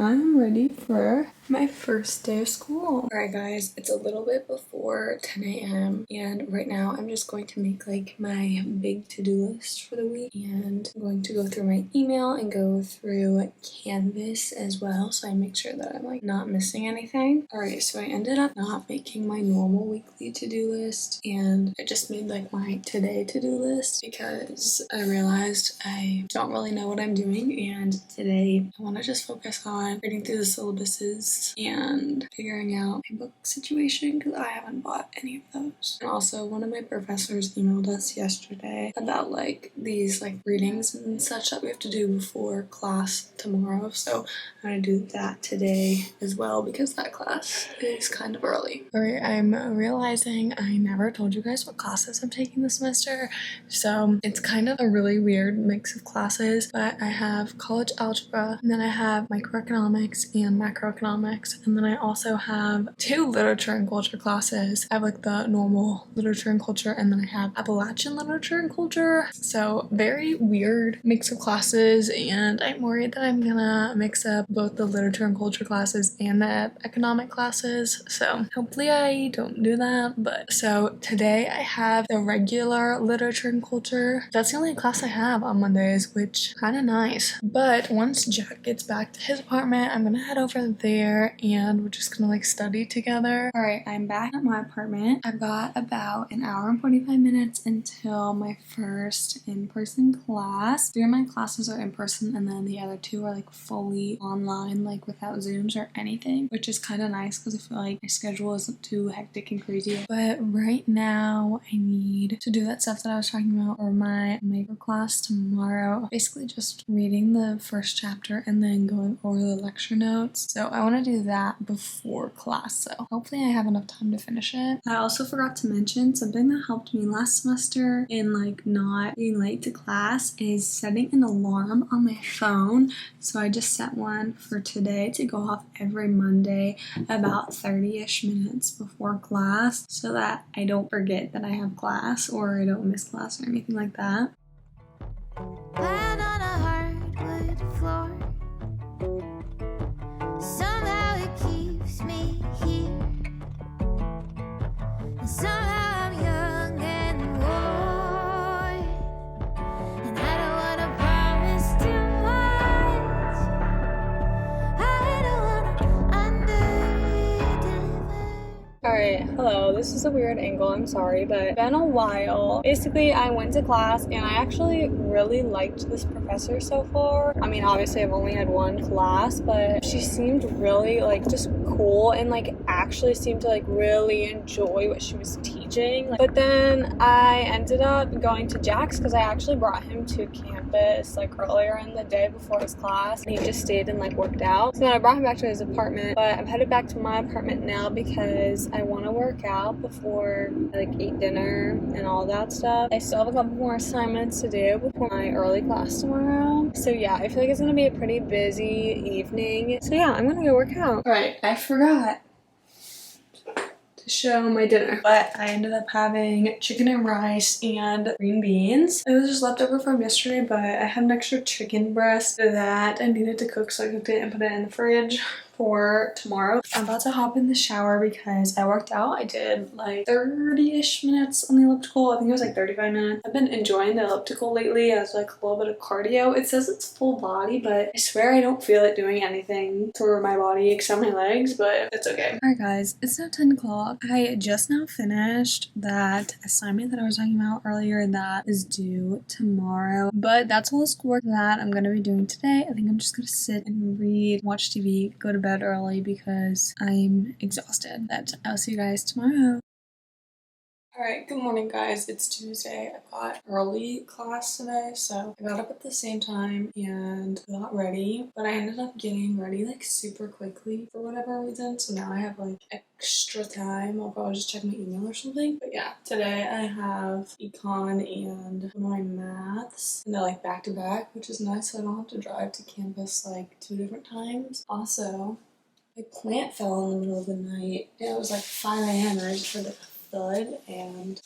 I'm ready for my first day of school. Alright guys, it's a little bit before 10 a.m. and right now I'm just going to make like my big to-do list for the week, and I'm going to go through my email and go through Canvas as well so I make sure that I'm like not missing anything. Alright, so I ended up not making my normal weekly to-do list and I just made like my today to-do list because I realized I don't really know what I'm doing, and today I want to just focus on reading through the syllabuses and figuring out my book situation because I haven't bought any of those. And also one of my professors emailed us yesterday about like these like readings and such that we have to do before class tomorrow, so I'm gonna do that today as well because that class is kind of early. Alright, I'm realizing I never told you guys what classes I'm taking this semester, so it's kind of a really weird mix of classes, but I have college algebra, and then I have microeconomics and macroeconomics, and then I also have 2 literature and culture classes. I have like the normal literature and culture, and then I have Appalachian literature and culture, so very weird mix of classes, and I'm worried that I'm gonna mix up both the literature and culture classes and the economic classes, so hopefully I don't do that. But so today I have the regular literature and culture. That's the only class I have on Mondays, which kind of nice. But once Jack gets back to his apartment, I'm gonna head over there and we're just gonna like study together. Alright, I'm back at my apartment. I've got about an hour and 45 minutes until my first in-person class. 3 of my classes are in person and then the other 2 are like fully online, like without Zooms or anything, which is kind of nice because I feel like my schedule isn't too hectic and crazy. But right now I need to do that stuff that I was talking about for my maker class tomorrow. Basically just reading the first chapter and then going over the lecture notes. So I want to do that before class, so hopefully I have enough time to finish it. I also forgot to mention something that helped me last semester in like not being late to class is setting an alarm on my phone. So I just set one for today to go off every Monday about 30-ish minutes before class so that I don't forget that I have class or I don't miss class or anything like that. Land on a hardwood floor. Somehow it keeps me here. And somehow I'm young and worn. And I don't wanna promise too much. I don't wanna under-deliver. Alright, hello. This is a weird angle, I'm sorry, but it's been a while. Basically, I went to class and I actually really liked this professor so far. I mean, obviously I've only had one class, but she seemed really like just cool and like actually seemed to like really enjoy what she was teaching. But then I ended up going to Jack's because I actually brought him to campus like earlier in the day before his class, and he just stayed and like worked out. So then I brought him back to his apartment, but I'm headed back to my apartment now because I want to work out before I like eat dinner and all that stuff. I still have a couple more assignments to do before my early class tomorrow. So yeah, I feel like it's gonna be a pretty busy evening. So yeah, I'm gonna go work out. Alright, I forgot to show my dinner, but I ended up having chicken and rice and green beans. It was just leftover from yesterday, but I had an extra chicken breast that I needed to cook, so I cooked it and put it in the fridge for tomorrow. I'm about to hop in the shower because I worked out. I did like 30-ish minutes on the elliptical. I think it was like 35 minutes. I've been enjoying the elliptical lately as like a little bit of cardio. It says it's full body, but I swear I don't feel it doing anything for my body except my legs, but it's okay. Alright guys, it's now 10 o'clock. I just now finished that assignment that I was talking about earlier that is due tomorrow, but that's all the schoolwork that I'm gonna be doing today. I think I'm just gonna sit and read, watch TV, go to bed early because I'm exhausted. But I'll see you guys tomorrow. Alright, good morning guys. It's Tuesday. I got early class today, so I got up at the same time and got ready, but I ended up getting ready like super quickly for whatever reason, so now I have like extra time. I'll probably just check my email or something. But yeah, today I have econ and one of my maths, and they're like back to back, which is nice so I don't have to drive to campus like 2 different times. Also, my plant fell in the middle of the night. It was like 5 a.m. and I just heard like a thud, and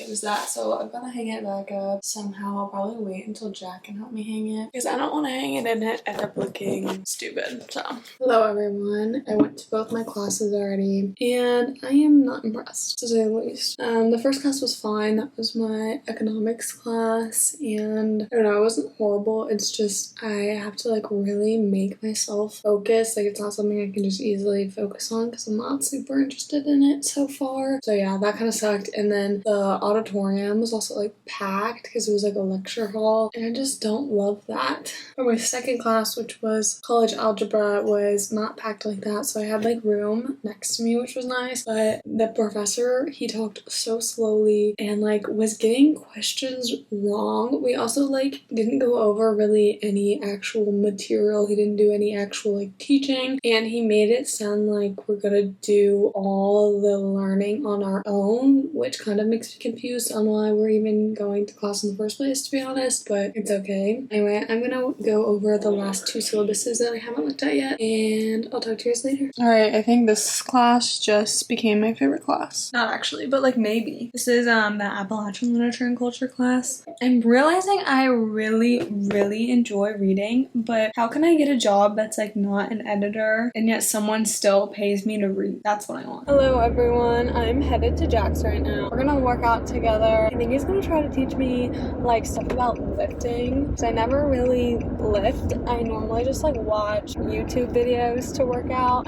it was that. So I'm gonna hang it back up somehow. I'll probably wait until Jack can help me hang it because I don't want to hang it and it end up looking stupid. So hello everyone. I went to both my classes already and I am not impressed, to say the least. The first class was fine. That was my economics class, and I don't know, it wasn't horrible. It's just I have to like really make myself focus. Like, it's not something I can just easily focus on because I'm not super interested in it so far. So yeah, that kind of sucked. And then the auditorium was also like packed because it was like a lecture hall, and I just don't love that. For my second class, which was college algebra, was not packed like that, so I had like room next to me, which was nice. But the professor, he talked so slowly and like was getting questions wrong. We also like didn't go over really any actual material. He didn't do any actual like teaching, and he made it sound like we're gonna do all the learning on our own, which kind of makes me confused on why we're even going to class in the first place, to be honest, but it's okay. Anyway, I'm gonna go over the last 2 syllabuses that I haven't looked at yet, and I'll talk to you guys later. Alright, I think this class just became my favorite class. Not actually, but like maybe. This is the Appalachian Literature and Culture class. I'm realizing I really enjoy reading, but how can I get a job that's like not an editor and yet someone still pays me to read? That's what I want. Hello everyone, I'm headed to Jack's right now. We're gonna work out together. I think he's gonna try to teach me like stuff about lifting, because I never really lift. I normally just like watch YouTube videos to work out.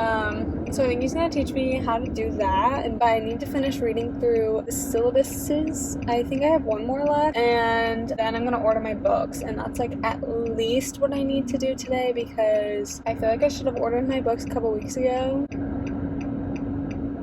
So I think he's gonna teach me how to do that, but I need to finish reading through the syllabuses. I think I have 1 more left, and then I'm gonna order my books, and that's like at least what I need to do today, because I feel like I should have ordered my books a couple weeks ago.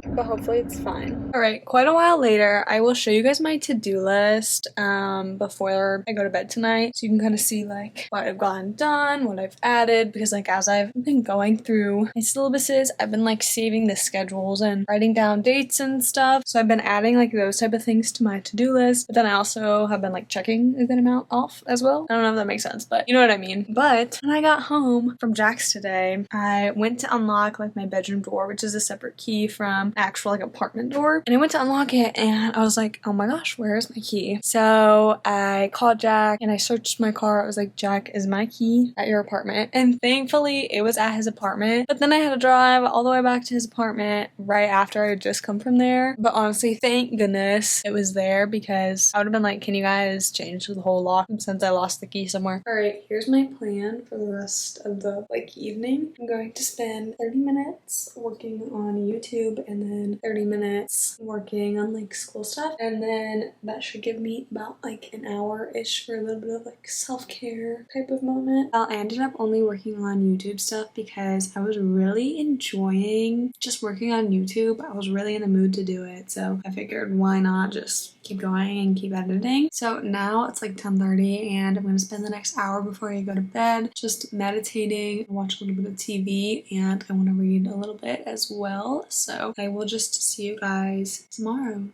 But hopefully it's fine. Alright, quite a while later, I will show you guys my to-do list before I go to bed tonight, so you can kind of see like what I've gotten done, what I've added, because like as I've been going through my syllabuses, I've been like saving the schedules and writing down dates and stuff, so I've been adding like those type of things to my to-do list, but then I also have been like checking a good amount off as well. I don't know if that makes sense, but you know what I mean. But when I got home from Jack's today, I went to unlock like my bedroom door, which is a separate key from actual like apartment door, and I went to unlock it and I was like, oh my gosh, where is my key? So I called Jack and I searched my car. I was like, Jack, is my key at your apartment? And thankfully it was at his apartment, but then I had to drive all the way back to his apartment right after I had just come from there. But honestly, thank goodness it was there, because I would have been like, can you guys change the whole lock since I lost the key somewhere? Alright, here's my plan for the rest of the like evening. I'm going to spend 30 minutes working on YouTube and then 30 minutes working on like school stuff, and then that should give me about like an hour-ish for a little bit of like self-care type of moment. I ended up only working on YouTube stuff because I was really enjoying just working on YouTube. I was really in the mood to do it, so I figured why not just keep going and keep editing. So now it's like 10:30 and I'm going to spend the next hour before I go to bed just meditating, watch a little bit of TV, and I want to read a little bit as well. So I will just see you guys tomorrow.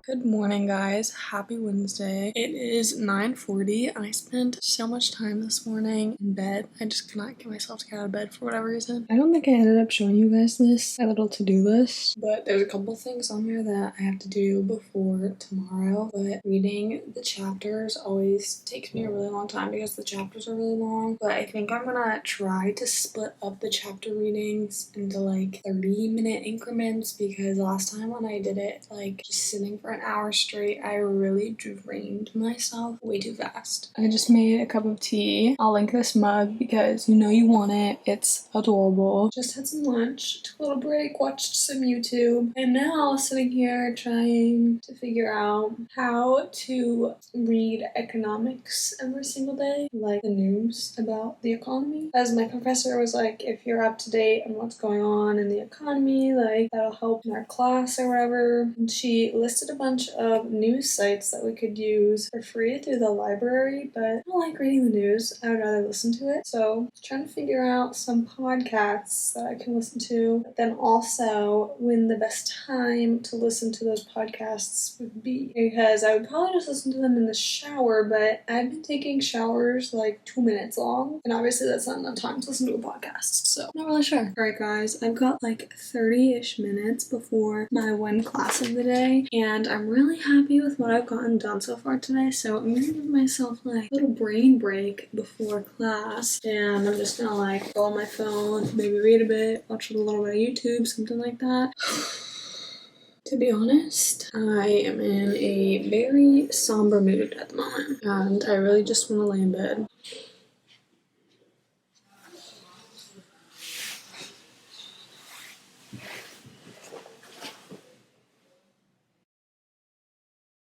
Good morning, guys. Happy Wednesday. It is 9:40 and I spent so much time this morning in bed. I just could not get myself to get out of bed for whatever reason. I don't think I ended up showing you guys my little to-do list, but there's a couple things on here that I have to do before tomorrow. But reading the chapters always takes me a really long time because the chapters are really long. But I think I'm gonna try to split up the chapter readings into like 30-minute increments, because last time when I did it, like just sitting for an hour straight, I really drained myself way too fast. I just made a cup of tea. I'll link this mug because you know you want it. It's adorable. Just had some lunch, took a little break, watched some YouTube, and now sitting here trying to figure out how to read economics every single day, like the news about the economy. As my professor was like, if you're up to date on what's going on in the economy, like that'll help in our class or whatever. And she listed a bunch of news sites that we could use for free through the library, but I don't like reading the news. I would rather listen to it. So trying to figure out some podcasts that I can listen to, but then also when the best time to listen to those podcasts would be, because I would probably just listen to them in the shower, but I've been taking showers like 2 minutes long, and obviously that's not enough time to listen to a podcast, so not really sure. Alright guys, I've got like 30-ish minutes before my one class of the day, and I'm really happy with what I've gotten done so far today, so I'm gonna give myself like a little brain break before class, and I'm just gonna like go on my phone, maybe read a bit, watch a little bit of YouTube, something like that. To be honest, I am in a very somber mood at the moment, and I really just want to lay in bed.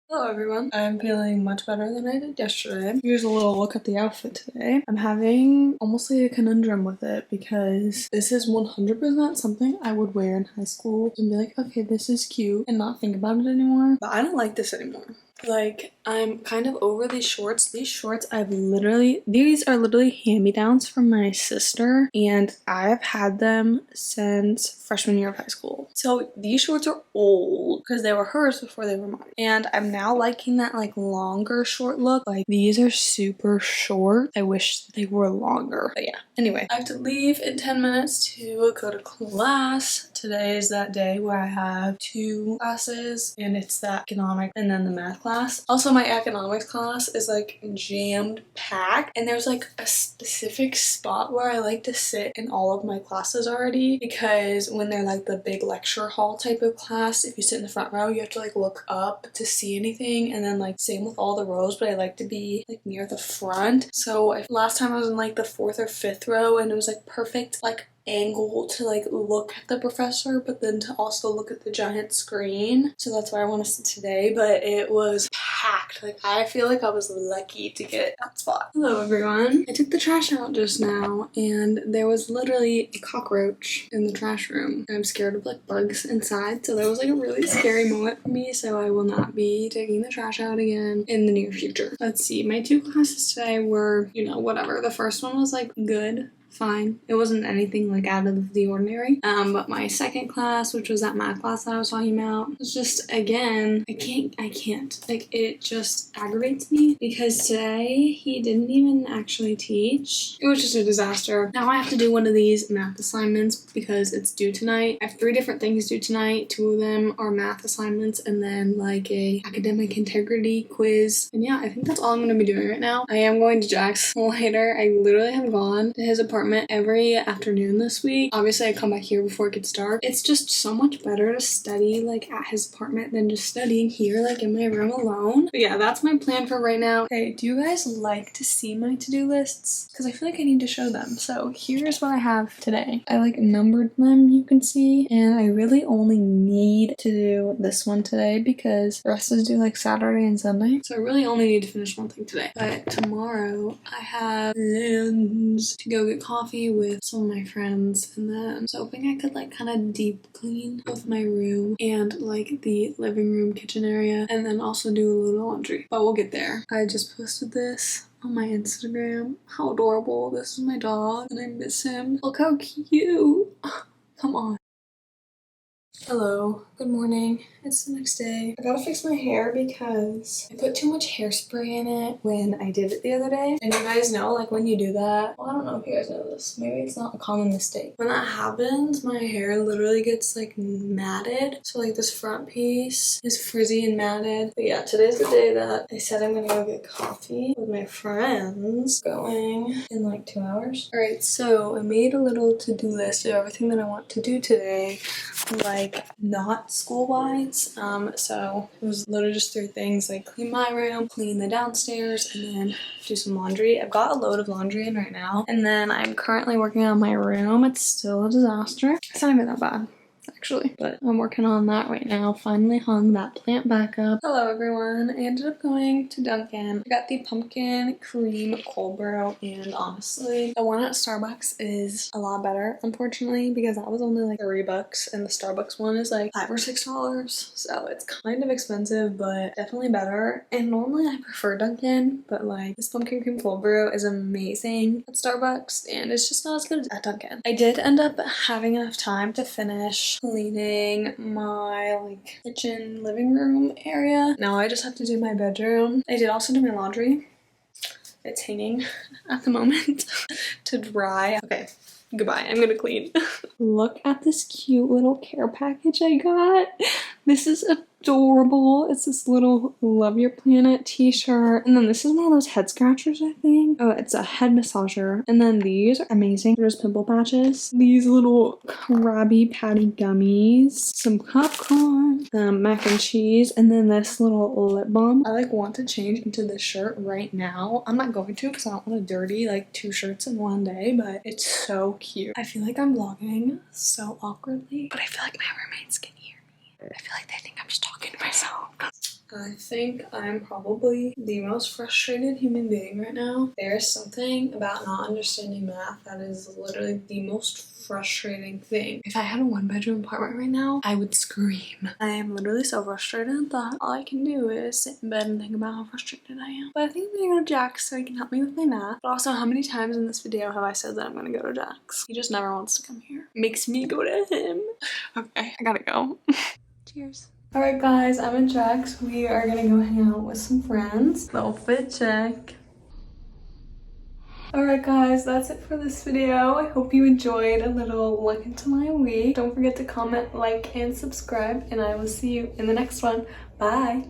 Hello everyone. I'm feeling much better than I did yesterday. Here's a little look at the outfit today. I'm having almost like a conundrum with it because this is 100% something I would wear in high school and be like, okay, this is cute, and not think about it anymore. But I don't like this anymore. Like, I'm kind of over these shorts. These shorts, these are literally hand-me-downs from my sister, and I've had them since freshman year of high school. So these shorts are old because they were hers before they were mine. And I'm now liking that like longer short look. Like, these are super short. I wish they were longer. But yeah, anyway, I have to leave in 10 minutes to go to class. Today is that day where I have 2 classes, and it's the economic and then the math class. Also, my economics class is like jammed packed, and there's like a specific spot where I like to sit in all of my classes already, because when they're like the big lecture hall type of class, if you sit in the front row you have to like look up to see anything, and then like same with all the rows, but I like to be like near the front. So last time I was in like the 4th or 5th row, and it was like perfect like angle to like look at the professor, but then to also look at the giant screen. So that's where I want to sit today, but it was packed. Like, I feel like I was lucky to get that spot. Hello everyone. I took the trash out just now, and there was literally a cockroach in the trash room, and I'm scared of like bugs inside, so that was like a really scary moment for me. So I will not be taking the trash out again in the near future. Let's see, my 2 classes today were, you know, whatever. The first one was like good, fine. It wasn't anything like out of the ordinary. But my second class, which was that math class that I was talking about, was just, again, I can't. Like, it just aggravates me because today he didn't even actually teach. It was just a disaster. Now I have to do one of these math assignments because it's due tonight. I have 3 different things due tonight. 2 of them are math assignments, and then like a academic integrity quiz. And yeah, I think that's all I'm going to be doing right now. I am going to Jack's later. I literally have gone to his apartment every afternoon this week. Obviously I come back here before it gets dark. It's just so much better to study like at his apartment than just studying here like in my room alone. But yeah, that's my plan for right now. Okay, do you guys like to see my to-do lists? Because I feel like I need to show them. So here's what I have today. I like numbered them, you can see, and I really only need to do this one today because the rest is due like Saturday and Sunday. So I really only need to finish one thing today. But tomorrow I have plans to go get coffee with some of my friends, and then I was hoping I could like kind of deep clean both my room and like the living room kitchen area, and then also do a little laundry, but we'll get there. I just posted this on my Instagram. How adorable. This is my dog and I miss him. Look how cute. Come on. Hello, good morning. It's the next day. I gotta fix my hair because I put too much hairspray in it when I did it the other day. And you guys know, like, when you do that, well, I don't know if you guys know this. Maybe it's not a common mistake. When that happens, my hair literally gets like matted. So like this front piece is frizzy and matted. But yeah, today's the day that I said I'm gonna go get coffee with my friends. Going in like 2 hours. Alright, so I made a little to-do list of everything that I want to do today. Like, not school-wise. So it was literally just 3 things, like clean my room, clean the downstairs, and then do some laundry. I've got a load of laundry in right now, and then I'm currently working on my room. It's still a disaster. It's not even that bad, actually, but I'm working on that right now. Finally hung that plant back up. Hello everyone. I ended up going to Dunkin'. I got the pumpkin cream cold brew, and honestly, the one at Starbucks is a lot better, unfortunately, because that was only like $3 and the Starbucks one is like $5 or $6. So it's kind of expensive, but definitely better. And normally I prefer Dunkin', but like this pumpkin cream cold brew is amazing at Starbucks and it's just not as good as at Dunkin'. I did end up having enough time to finish cleaning my like kitchen living room area. Now I just have to do my bedroom. I did also do my laundry. It's hanging at the moment to dry. Okay, goodbye. I'm gonna clean. Look at this cute little care package I got. This is adorable. It's this little Love Your Planet t-shirt. And then this is one of those head scratchers, I think. Oh, it's a head massager. And then these are amazing. There's pimple patches. These little Krabby Patty gummies. Some popcorn. Mac and cheese. And then this little lip balm. I like want to change into this shirt right now. I'm not going to because I don't want to dirty like 2 shirts in one day, but it's so cute. I feel like I'm vlogging so awkwardly, but I feel like my roommates can hear me. I feel like they think I'm just talking to myself. I think I'm probably the most frustrated human being right now. There's something about not understanding math that is literally the most frustrating thing. If I had a 1-bedroom apartment right now, I would scream. I am literally so frustrated that all I can do is sit in bed and think about how frustrated I am. But I think I'm gonna go to Jack's so he can help me with my math. But also, how many times in this video have I said that I'm gonna go to Jack's? He just never wants to come here. Makes me go to him. Okay, I gotta go. Cheers. Alright guys, I'm in Jack's. We are gonna go hang out with some friends. Little fit check. Alright guys, that's it for this video. I hope you enjoyed a little look into my week. Don't forget to comment, like, and subscribe, and I will see you in the next one. Bye!